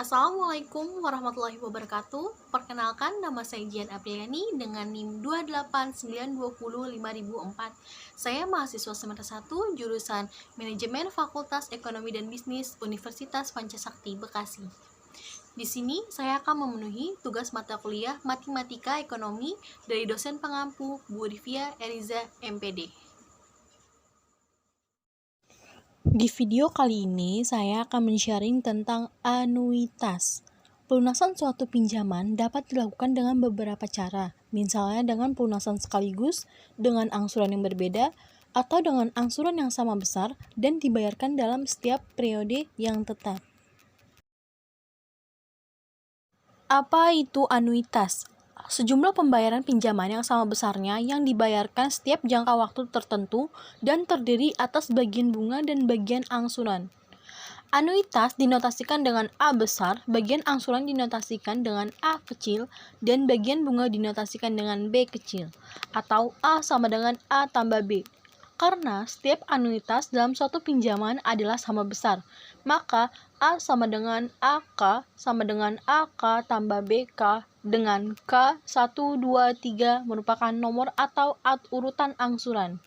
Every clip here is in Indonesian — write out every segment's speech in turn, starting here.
Assalamualaikum warahmatullahi wabarakatuh. Perkenalkan, nama saya Jian Apriliani dengan NIM 289205004. Saya mahasiswa semester 1 jurusan Manajemen Fakultas Ekonomi dan Bisnis Universitas Pancasakti, Bekasi. Di sini saya akan memenuhi tugas mata kuliah Matematika Ekonomi dari dosen pengampu Bu Rivia Eliza, MPD. Di video kali ini, saya akan men-sharing tentang anuitas. Pelunasan suatu pinjaman dapat dilakukan dengan beberapa cara, misalnya dengan pelunasan sekaligus, dengan angsuran yang berbeda, atau dengan angsuran yang sama besar dan dibayarkan dalam setiap periode yang tetap. Apa itu anuitas? Sejumlah pembayaran pinjaman yang sama besarnya yang dibayarkan setiap jangka waktu tertentu dan terdiri atas bagian bunga dan bagian angsuran. Anuitas dinotasikan dengan A besar, bagian angsuran dinotasikan dengan A kecil, dan bagian bunga dinotasikan dengan B kecil, atau A sama dengan A tambah B. Karena setiap anuitas dalam suatu pinjaman adalah sama besar, maka A sama dengan AK sama dengan AK tambah BK dengan K 1, 2, 3 merupakan nomor atau urutan angsuran.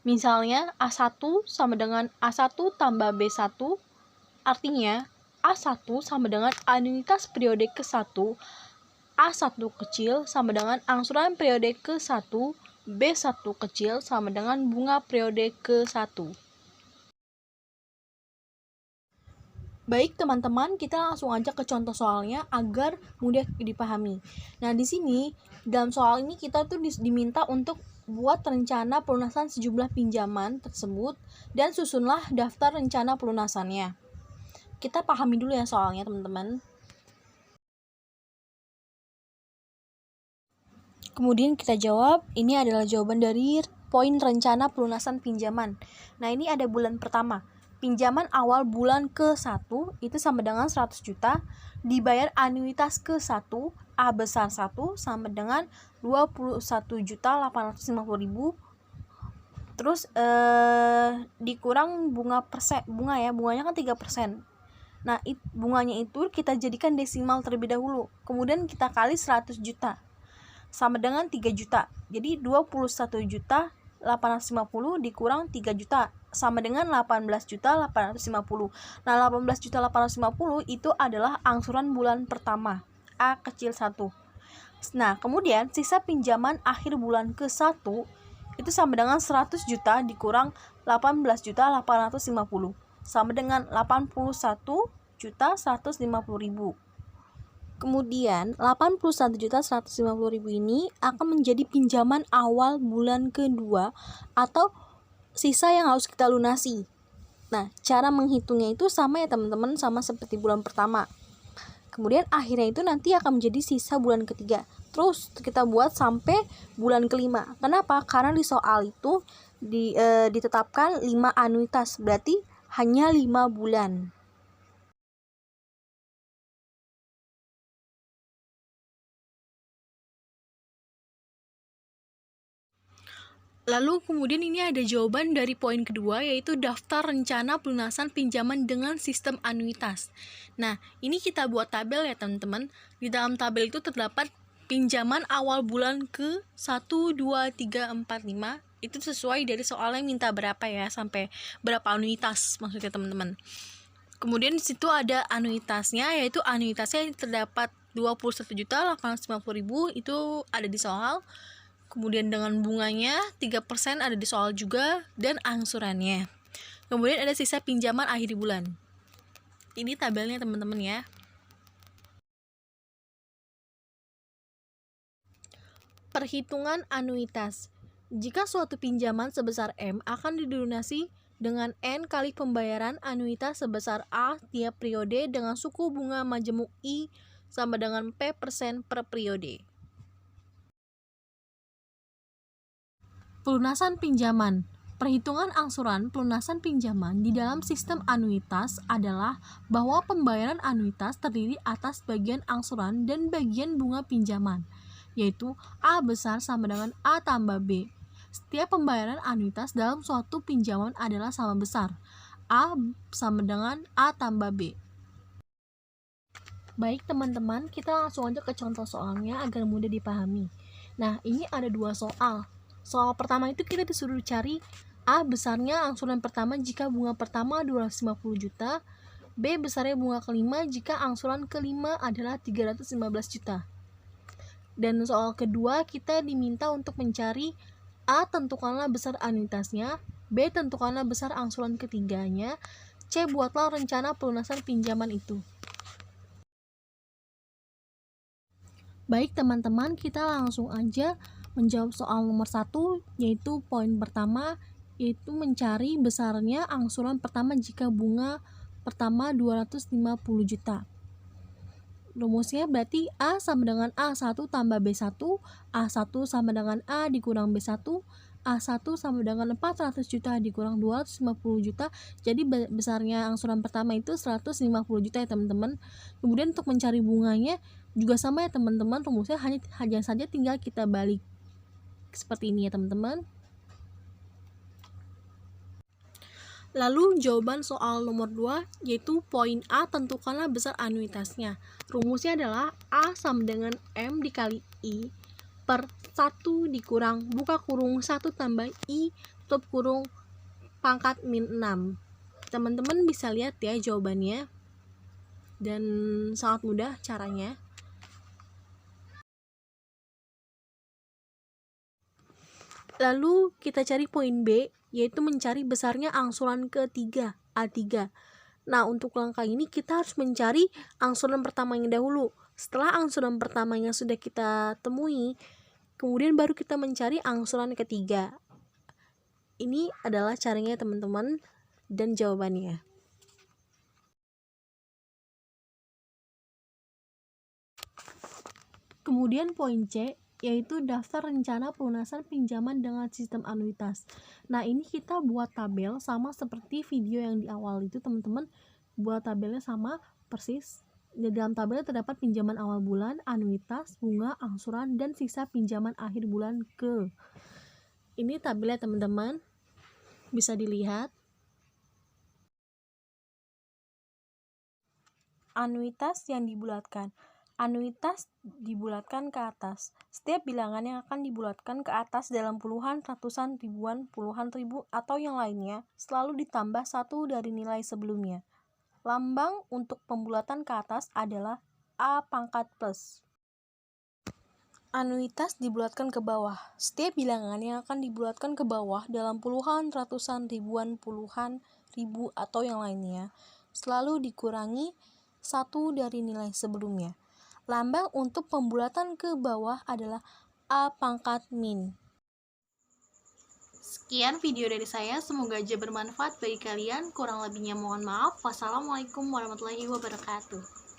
Misalnya A1 sama dengan A1 tambah B1, artinya A1 sama dengan anuitas periode ke-1, A1 kecil sama dengan angsuran periode ke-1, B1 kecil sama dengan bunga periode ke-1. Baik teman-teman, kita langsung aja ke contoh soalnya agar mudah dipahami. Nah, di sini dalam soal ini kita tuh diminta untuk buat rencana pelunasan sejumlah pinjaman tersebut dan susunlah daftar rencana pelunasannya. Kita pahami dulu ya soalnya, teman-teman. Kemudian kita jawab, ini adalah jawaban dari poin rencana pelunasan pinjaman. Nah, ini ada bulan pertama. Pinjaman awal bulan ke-1 itu sama dengan 100 juta, dibayar anuitas ke-1 A besar 1 sama dengan 21.850.000. Terus dikurang bunganya kan 3%. Nah, bunganya itu kita jadikan desimal terlebih dahulu. Kemudian kita kali 100 juta. Sama dengan 3 juta. Jadi 21.850 dikurang 3 juta sama dengan 18.850. Nah, 18.850 itu adalah angsuran bulan pertama, A kecil 1. Nah, kemudian sisa pinjaman akhir bulan ke-1 itu sama dengan 100 juta dikurang 18.850 sama dengan 81.150.000. Kemudian 81.150.000 ini akan menjadi pinjaman awal bulan kedua atau sisa yang harus kita lunasi. Nah, cara menghitungnya itu sama ya teman-teman, sama seperti bulan pertama. Kemudian akhirnya itu nanti akan menjadi sisa bulan ketiga. Terus kita buat sampai bulan kelima. Kenapa? Karena di soal itu ditetapkan 5 anuitas, berarti hanya 5 bulan. Lalu kemudian ini ada jawaban dari poin kedua, yaitu daftar rencana pelunasan pinjaman dengan sistem anuitas. Nah, ini kita buat tabel ya teman-teman. Di dalam tabel itu terdapat pinjaman awal bulan ke 1, 2, 3, 4, 5. Itu sesuai dari soalnya minta berapa ya, sampai berapa anuitas maksudnya teman-teman. Kemudian di situ ada anuitasnya, yaitu anuitasnya terdapat 21.850.000, itu ada di soal. Kemudian dengan bunganya 3% ada di soal juga, dan angsurannya. Kemudian ada sisa pinjaman akhir bulan. Ini tabelnya teman-teman ya. Perhitungan anuitas. Jika suatu pinjaman sebesar M akan dilunasi dengan N kali pembayaran anuitas sebesar A tiap periode dengan suku bunga majemuk I sama dengan P% per periode. Pelunasan pinjaman. Perhitungan angsuran pelunasan pinjaman di dalam sistem anuitas adalah bahwa pembayaran anuitas terdiri atas bagian angsuran dan bagian bunga pinjaman, yaitu A besar sama dengan A tambah B. Setiap pembayaran anuitas dalam suatu pinjaman adalah sama besar, A sama dengan A tambah B. Baik teman-teman, kita langsung aja ke contoh soalnya agar mudah dipahami. Nah, ini ada dua soal. Soal pertama itu kita disuruh cari A besarnya angsuran pertama jika bunga pertama 250 juta, B besarnya bunga kelima jika angsuran kelima adalah 315 juta. Dan soal kedua kita diminta untuk mencari A tentukanlah besar anuitasnya, B tentukanlah besar angsuran ketiganya, C buatlah rencana pelunasan pinjaman itu. Baik teman-teman, kita langsung aja menjawab soal nomor 1, yaitu poin pertama, yaitu mencari besarnya angsuran pertama jika bunga pertama 250 juta. Rumusnya berarti A sama dengan A1 tambah B1, A1 sama dengan A dikurang B1, A1 sama dengan 400 juta dikurang 250 juta. Jadi besarnya angsuran pertama itu 150 juta ya teman-teman. Kemudian untuk mencari bunganya juga sama ya teman-teman, rumusnya hanya saja tinggal kita balik seperti ini ya teman-teman. Lalu jawaban soal nomor 2 yaitu poin A tentukanlah besar anuitasnya. Rumusnya adalah A sama dengan M dikali I per 1 dikurang buka kurung 1 tambah I tutup kurung pangkat min 6. Teman-teman bisa lihat ya jawabannya, dan sangat mudah caranya. Lalu kita cari poin B, yaitu mencari besarnya angsuran ketiga, A3. Nah, untuk langkah ini kita harus mencari angsuran pertamanya dahulu. Setelah angsuran pertamanya sudah kita temui, kemudian baru kita mencari angsuran ketiga. Ini adalah caranya teman-teman dan jawabannya. Kemudian poin C, yaitu daftar rencana pelunasan pinjaman dengan sistem anuitas. Nah, ini kita buat tabel sama seperti video yang di awal itu teman-teman. Buat tabelnya sama persis. Di dalam tabelnya terdapat pinjaman awal bulan, anuitas, bunga, angsuran, dan sisa pinjaman akhir bulan ke. Ini tabelnya teman-teman, bisa dilihat. Anuitas yang dibulatkan. Anuitas dibulatkan ke atas. Setiap bilangan yang akan dibulatkan ke atas dalam puluhan, ratusan, ribuan, puluhan ribu, atau yang lainnya selalu ditambah satu dari nilai sebelumnya. Lambang untuk pembulatan ke atas adalah A pangkat plus. Anuitas dibulatkan ke bawah. Setiap bilangan yang akan dibulatkan ke bawah dalam puluhan, ratusan, ribuan, puluhan ribu, atau yang lainnya selalu dikurangi satu dari nilai sebelumnya. Lambang untuk pembulatan ke bawah adalah A pangkat min. Sekian video dari saya, semoga aja bermanfaat bagi kalian. Kurang lebihnya mohon maaf. Wassalamualaikum warahmatullahi wabarakatuh.